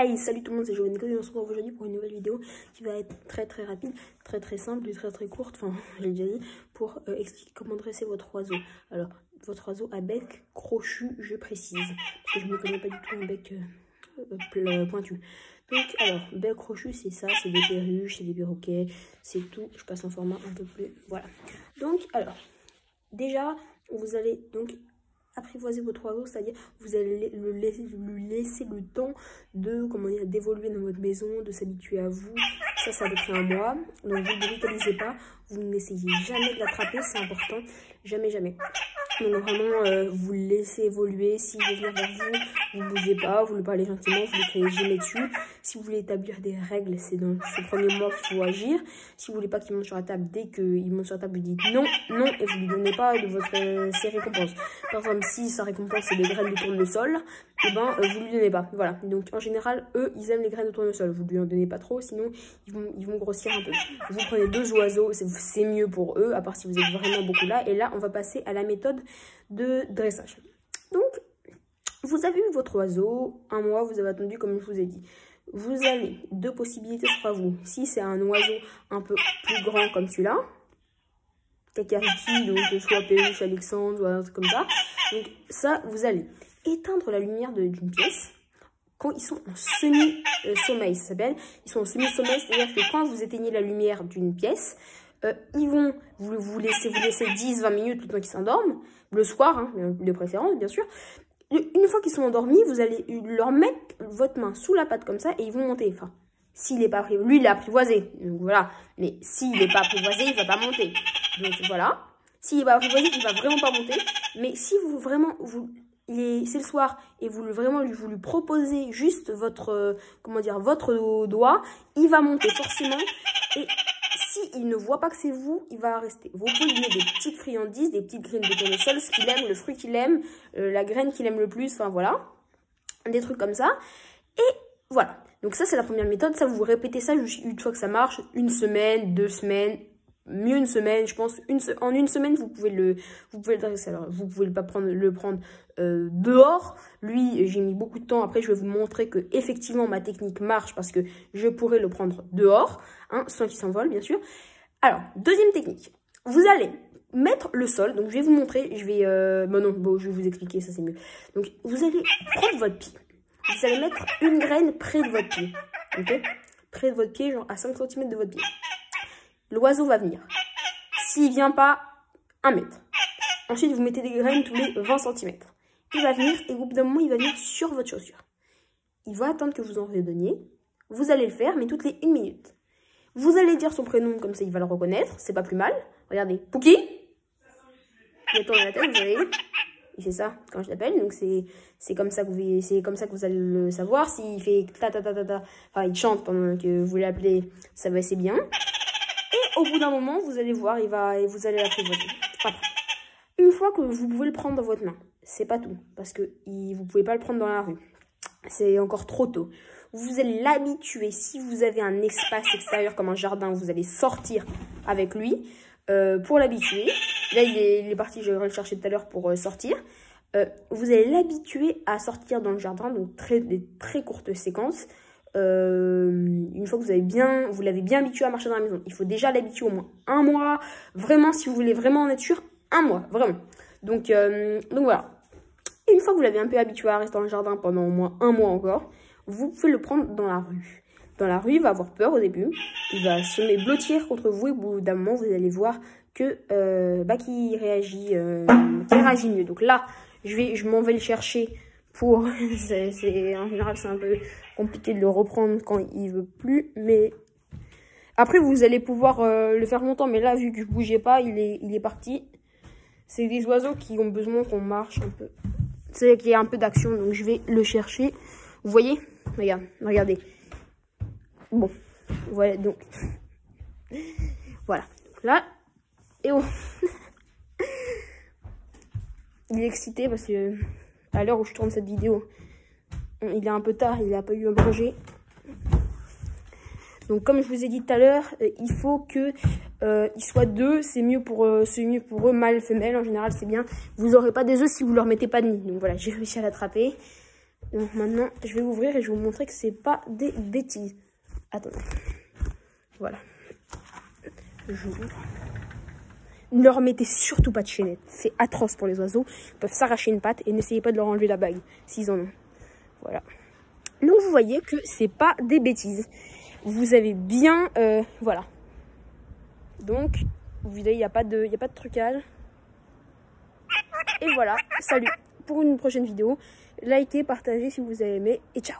Hey, salut tout le monde, c'est Joël Nico et on se retrouve aujourd'hui pour une nouvelle vidéo qui va être très rapide, très simple et très courte, enfin j'ai déjà dit, pour expliquer comment dresser votre oiseau. Alors, votre oiseau à bec crochu, je précise, parce que je ne connais pas du tout un bec pointu. Donc, alors, bec crochu, c'est ça, c'est des perruches, c'est des perroquets, c'est tout. Je passe un format un peu plus, voilà. Donc, alors, déjà, vous allez donc apprivoiser votre oiseau, c'est-à-dire vous allez lui laisser le temps de, comment dire, d'évoluer dans votre maison, de s'habituer à vous. Ça va prendre un mois, donc vous ne brutalisez pas, vous n'essayez jamais de l'attraper, c'est important, jamais. Donc vraiment, vous le laissez évoluer. S'il veut venir vers vous, vous ne bougez pas, vous le parlez gentiment, vous ne le créez jamais dessus. Si vous voulez établir des règles, c'est dans ce premier mois qu'il faut agir. Si vous ne voulez pas qu'il monte sur la table, dès qu'il monte sur la table, vous dites non, et vous ne lui donnez pas de ses récompenses. Par exemple, si sa récompense c'est des graines de tournesol, et ben vous lui donnez pas. Voilà. Donc en général, eux, ils aiment les graines de tournesol. Vous lui en donnez pas trop, sinon ils vont grossir un peu. Vous prenez 2 oiseaux, c'est mieux pour eux, à part si vous êtes vraiment beaucoup là. Et là, on va passer à la méthode de dressage. Donc, vous avez eu votre oiseau, un mois, vous avez attendu comme je vous ai dit. Vous avez 2 possibilités sur vous. Si c'est un oiseau un peu plus grand comme celui-là, Kakariki, donc soit Perruche, Alexandre, ou un truc comme ça. Donc ça, vous allez éteindre la lumière d'une pièce quand ils sont en semi-sommeil, ça s'appelle. Ils sont en semi-sommeil, c'est-à-dire que quand vous éteignez la lumière d'une pièce, ils vont vous laisser 10-20 minutes le temps qu'ils s'endorment, le soir, hein, de préférence, bien sûr. Une fois qu'ils sont endormis, vous allez leur mettre votre main sous la patte comme ça et ils vont monter. Enfin, s'il n'est pas apprivoisé, lui il est apprivoisé, donc voilà. Mais s'il n'est pas apprivoisé, il ne va pas monter. Donc voilà. S'il n'est pas apprivoisé, il ne va vraiment pas monter. Mais si vous vraiment, c'est le soir et vous lui proposez juste votre, votre doigt, il va monter forcément. Et s'il ne voit pas que c'est vous, il va rester. Vous pouvez lui mettre des petites friandises, des petites graines de tournesol, ce qu'il aime, le fruit qu'il aime, la graine qu'il aime le plus, enfin voilà. Des trucs comme ça. Et voilà. Donc ça, c'est la première méthode. Ça, vous répétez ça une fois que ça marche. 1 semaine, 2 semaines. Mieux 1 semaine, je pense. En une semaine, vous pouvez le dresser. Alors, vous pouvez pas le prendre dehors. Lui, j'ai mis beaucoup de temps. Après, je vais vous montrer que effectivement ma technique marche parce que je pourrais le prendre dehors, hein, sans qu'il s'envole, bien sûr. Alors, deuxième technique. Vous allez mettre le sol. Donc, je vais vous montrer. Je vais, je vais vous expliquer. Ça, c'est mieux. Donc, vous allez prendre votre pied. Vous allez mettre une graine près de votre pied. Ok? Près de votre pied, genre à 5 cm de votre pied. L'oiseau va venir. S'il ne vient pas, 1 mètre. Ensuite, vous mettez des graines tous les 20 cm. Il va venir et au bout d'un moment, il va venir sur votre chaussure. Il va attendre que vous en redonniez. Vous allez le faire, mais toutes les 1 minute. Vous allez dire son prénom, comme ça il va le reconnaître. C'est pas plus mal. Regardez. Pouki. Il tourne la tête, vous avez vu. Il fait ça quand je l'appelle. Donc c'est comme ça que vous allez le savoir. S'il fait ta, enfin il chante pendant que vous l'appelez, ça va assez bien. Et au bout d'un moment, vous allez voir, vous allez l'apprivoiser. Une fois que vous pouvez le prendre dans votre main, c'est pas tout, parce que vous pouvez pas le prendre dans la rue. C'est encore trop tôt. Vous allez l'habituer. Si vous avez un espace extérieur comme un jardin, vous allez sortir avec lui pour l'habituer. Là, il est parti, je vais le chercher tout à l'heure pour sortir. Vous allez l'habituer à sortir dans le jardin, donc des très courtes séquences. Une fois que vous l'avez bien habitué à marcher dans la maison, il faut déjà l'habituer au moins 1 mois. Vraiment, si vous voulez vraiment en être sûr, 1 mois, vraiment. Donc voilà. Une fois que vous l'avez un peu habitué à rester dans le jardin pendant au moins 1 mois encore, vous pouvez le prendre dans la rue. Dans la rue, il va avoir peur au début. Il va se blottir contre vous et au bout d'un moment, vous allez voir que qu'il réagit mieux. Donc là, je m'en vais le chercher pour... en général, c'est un peu compliqué de le reprendre quand il veut plus. Mais après, vous allez pouvoir le faire longtemps. Mais là, vu que je bougeais pas, il est parti. C'est des oiseaux qui ont besoin qu'on marche un peu. C'est qu'il y a un peu d'action. Donc, je vais le chercher. Vous voyez? Regardez. Bon. Voilà, donc. Voilà. Donc là. Et oh. Il est excité parce que à l'heure où je tourne cette vidéo, il est un peu tard, il n'a pas eu à manger. Donc comme je vous ai dit tout à l'heure, il faut que ils soient 2, c'est mieux pour eux, mâle, femelle en général c'est bien. Vous n'aurez pas des œufs si vous leur mettez pas de nid. Donc voilà, j'ai réussi à l'attraper. Donc maintenant, je vais ouvrir et je vais vous montrer que c'est pas des bêtises. Attendez. Voilà. J'ouvre. Ne leur mettez surtout pas de chaînette. C'est atroce pour les oiseaux. Ils peuvent s'arracher une patte et n'essayez pas de leur enlever la bague s'ils en ont. Voilà. Donc vous voyez que c'est pas des bêtises. Vous avez bien... voilà. Donc, vous voyez, il n'y a pas de trucage. Et voilà. Salut. Pour une prochaine vidéo. Likez, partagez si vous avez aimé. Et ciao.